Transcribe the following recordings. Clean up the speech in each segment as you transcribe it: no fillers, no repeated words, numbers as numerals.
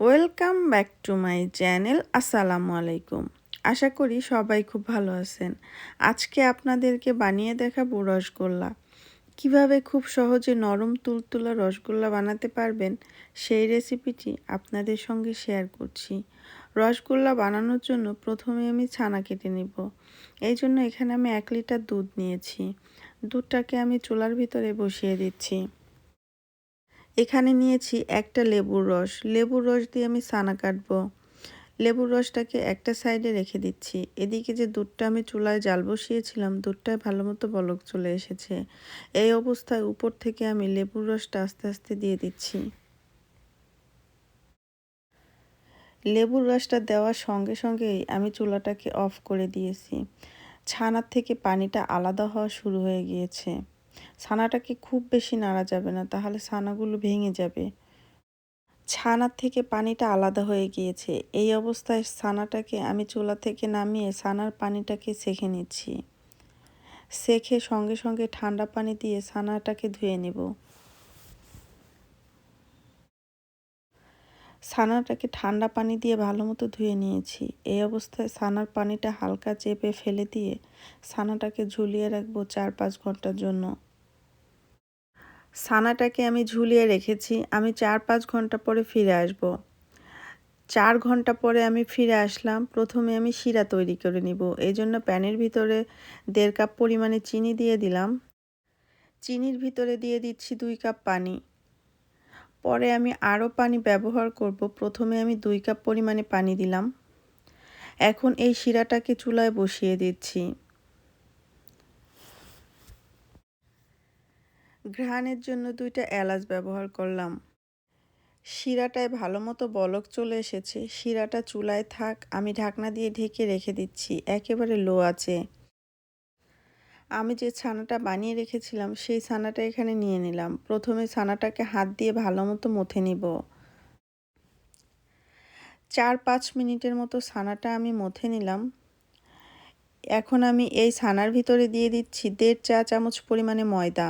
Welcome back to my channel. আসসালামু আলাইকুম। আশা করি সবাই খুব ভালো আছেন। আজকে আপনাদেরকে বানিয়ে দেখাবো রসগোল্লা। কিভাবে খুব সহজে নরম তুলতুলা রসগোল্লা বানাতে পারবেন সেই রেসিপিটি আপনাদের সঙ্গে শেয়ার করছি। রসগোল্লা বানানোর জন্য প্রথমে আমি ছানা কেটে নিব। এই জন্য এখানে আমি 1 লিটার দুধ নিয়েছি। দুধটাকে আমি চুলার ভিতরে বসিয়ে দিচ্ছি। এখানে নিয়েছি একটা লেবুর রস। লেবুর রস দিয়ে আমি ছানা কাটবো। লেবুর রসটাকে একটা সাইডে রেখে দিচ্ছি। এদিকে যে দুধটা আমি চুলায় জাল বসিয়েছিলাম, দুধটায় ভালো মতো বলক চলে এসেছে। এই অবস্থায় উপর থেকে আমি লেবুর রসটা আস্তে আস্তে দিয়ে দিচ্ছি। লেবুর রসটা দেওয়ার সঙ্গে সঙ্গেই আমি চুলাটাকে অফ করে দিয়েছি। ছানার থেকে পানিটা আলাদা হওয়া শুরু হয়ে গিয়েছে। ছানাটাকে খুব বেশি নাড়া যাবে না, তাহলে ছানাগুলো ভেঙে যাবে। ছানার থেকে পানিটা আলাদা হয়ে গিয়েছে। এই অবস্থায় ছানাটাকে আমি চুলা থেকে নামিয়ে ছানার পানিটাকে ছেঁকে নিচ্ছি। ছেঁকে সঙ্গে সঙ্গে ঠান্ডা পানি দিয়ে ছানাটাকে ধুয়ে নেব। ছানাটাকে ঠান্ডা পানি দিয়ে ভালো মতো ধুয়ে নিয়েছি। এই অবস্থায় ছানার পানিটা হালকা চেপে ফেলে দিয়ে ছানাটাকে ঝুলিয়ে রাখবো 4-5 ঘন্টার জন্য। ছানাটাকে আমি ঝুলিয়ে রেখেছি। আমি 4-5 ঘন্টা পরে ফিরে আসব। 4 ঘন্টা পরে আমি ফিরে আসলাম। প্রথমে আমি শিরা তৈরি করে নিব। এই জন্য প্যানের ভিতরে 1.5 কাপ পরিমাণে চিনি দিয়ে দিলাম। চিনির ভিতরে দিয়ে দিচ্ছি 2 কাপ পানি। পরে আমি আরও পানি ব্যবহার করব। প্রথমে আমি 2 কাপ পরিমাণে পানি দিলাম। এখন এই শিরাটাকে চুলায় বসিয়ে দিচ্ছি। ঘ্রাণের জন্য 2টা এলাচ ব্যবহার করলাম। শিরাটায় ভালো মতো বলক চলে এসেছে। শিরাটা চুলায় থাক, আমি ঢাকনা দিয়ে ঢেকে রেখে দিচ্ছি একেবারে লো আঁচে। আমি যে ছানাটা বানিয়ে রেখেছিলাম সেই ছানাটা এখানে নিয়ে নিলাম। প্রথমে ছানাটাকে হাত দিয়ে ভালো মতো মথে নিব। 4-5 মিনিটের মতো ছানাটা আমি মথে নিলাম। এখন আমি এই ছানার ভিতরে দিয়ে দিচ্ছি 1.5 চা চামচ পরিমাণে ময়দা।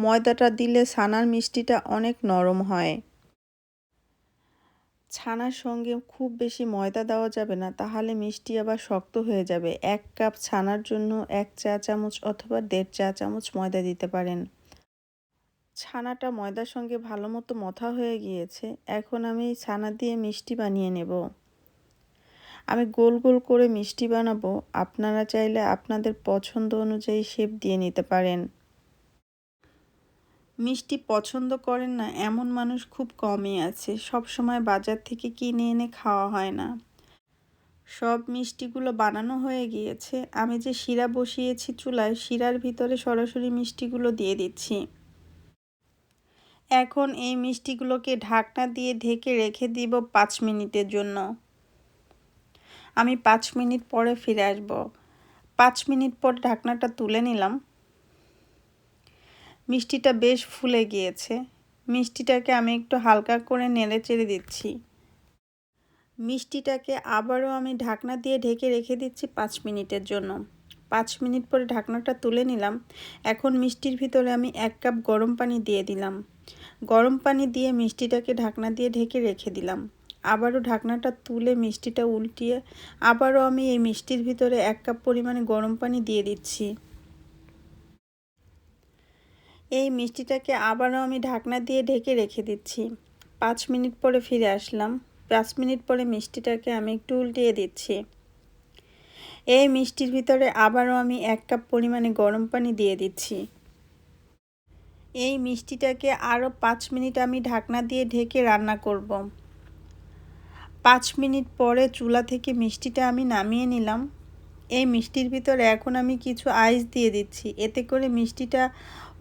ময়দাটা দিলে ছানার মিষ্টিটা অনেক নরম হয়। ছানার সঙ্গে খুব বেশি ময়দা দেওয়া যাবে না, তাহলে মিষ্টি আবার শক্ত হয়ে যাবে। 1 কাপ ছানার জন্য 1 চা চামচ অথবা 1.5 চা চামচ ময়দা দিতে পারেন। ছানাটা ময়দার সঙ্গে ভালো মতো মথা হয়ে গিয়েছে। এখন আমি ছানা দিয়ে মিষ্টি বানিয়ে নেব। আমি গোল গোল করে মিষ্টি বানাবো। আপনারা চাইলে আপনাদের পছন্দ অনুযায়ী শেপ দিয়ে নিতে পারেন। মিষ্টি পছন্দ করেন না এমন মানুষ খুব কমই আছে। সব সময় বাজার থেকে কিনে এনে খাওয়া হয় না। সব মিষ্টিগুলো বানানো হয়ে গিয়েছে। আমি যে শিরা বসিয়েছি চুলায়, শিরার ভিতরে সরাসরি মিষ্টিগুলো দিয়ে দিচ্ছি। এখন এই মিষ্টিগুলোকে ঢাকনা দিয়ে ঢেকে রেখে দিব 5 মিনিটের জন্য। আমি 5 মিনিট পরে ফিরে আসব। 5 মিনিট পর ঢাকনাটা তুলে নিলাম। মিষ্টিটা বেশ ফুলে গিয়েছে। মিষ্টিটাকে আমি একটু হালকা করে নেড়ে চেড়ে দিচ্ছি। মিষ্টিটাকে আবারও আমি ঢাকনা দিয়ে ঢেকে রেখে দিচ্ছি 5 মিনিটের জন্য। 5 মিনিট পরে ঢাকনাটা তুলে নিলাম। এখন মিষ্টির ভিতরে আমি 1 কাপ গরম পানি দিয়ে দিলাম। গরম পানি দিয়ে মিষ্টিটাকে ঢাকনা দিয়ে ঢেকে রেখে দিলাম। আবারও ঢাকনাটা তুলে মিষ্টিটা উল্টিয়ে আবারও আমি এই মিষ্টির ভিতরে 1 কাপ পরিমাণে গরম পানি দিয়ে দিচ্ছি। এই মিষ্টিটাকে আবারও আমি ঢাকনা দিয়ে ঢেকে রেখে দিচ্ছি। 5 মিনিট পরে ফিরে আসলাম। 5 মিনিট পরে মিষ্টিটাকে আমি একটু উল্টিয়ে দিচ্ছি। এই মিষ্টির ভিতরে আবারও আমি 1 কাপ পরিমাণে গরম পানি দিয়ে দিচ্ছি। এই মিষ্টিটাকে আরও 5 মিনিট আমি ঢাকনা দিয়ে ঢেকে রান্না করব। 5 মিনিট পরে চুলা থেকে মিষ্টিটা আমি নামিয়ে নিলাম। এই মিষ্টির ভিতরে এখন আমি কিছু আইস দিয়ে দিচ্ছি। এতে করে মিষ্টিটা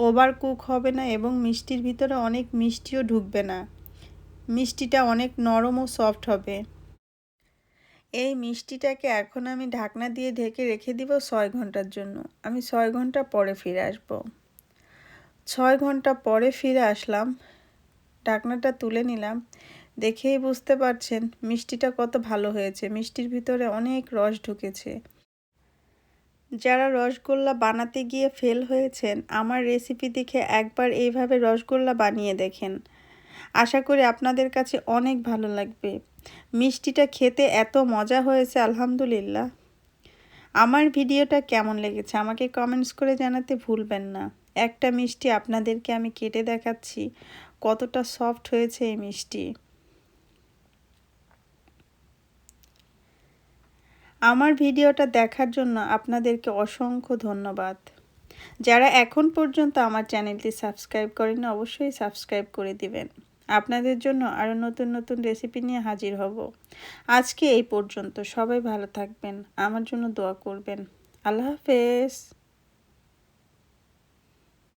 ওভার কুক হবে না এবং মিষ্টির ভিতরে অনেক মিষ্টিও ঢুকবে না। মিষ্টিটা অনেক নরম ও সফট হবে। এই মিষ্টিটাকে এখন আমি ঢাকনা দিয়ে ঢেকে রেখে দিব 6 ঘন্টার জন্য। আমি 6 ঘন্টা পরে ফিরে আসব। 6 ঘন্টা পরে ফিরে আসলাম। ঢাকনাটা তুলে নিলাম। দেখেই বুঝতে পারছেন মিষ্টিটা কত ভালো হয়েছে। মিষ্টির ভিতরে অনেক রস ঢুকেছে। যারা রসগোল্লা বানাতে গিয়ে ফেল হয়েছেন, আমার রেসিপি দেখে একবার এইভাবে রসগোল্লা বানিয়ে দেখেন। আশা করি আপনাদের কাছে অনেক ভালো লাগবে। মিষ্টিটা খেতে এত মজা হয়েছে আলহামদুলিল্লাহ। আমার ভিডিওটা কেমন লেগেছে আমাকে কমেন্টস করে জানাতে ভুলবেন না। একটা মিষ্টি আপনাদেরকে আমি কেটে দেখাচ্ছি কতটা সফট হয়েছে এই মিষ্টি। আমার ভিডিওটা দেখার জন্য আপনাদেরকে অসংখ্য ধন্যবাদ। যারা এখন পর্যন্ত আমার চ্যানেলটি সাবস্ক্রাইব করেনি অবশ্যই সাবস্ক্রাইব করে দিবেন। আপনাদের জন্য আরও নতুন নতুন রেসিপি নিয়ে হাজির হব। আজকে এই পর্যন্ত, সবাই ভালো থাকবেন, আমার জন্য দোয়া করবেন। আল্লাহ হাফেজ।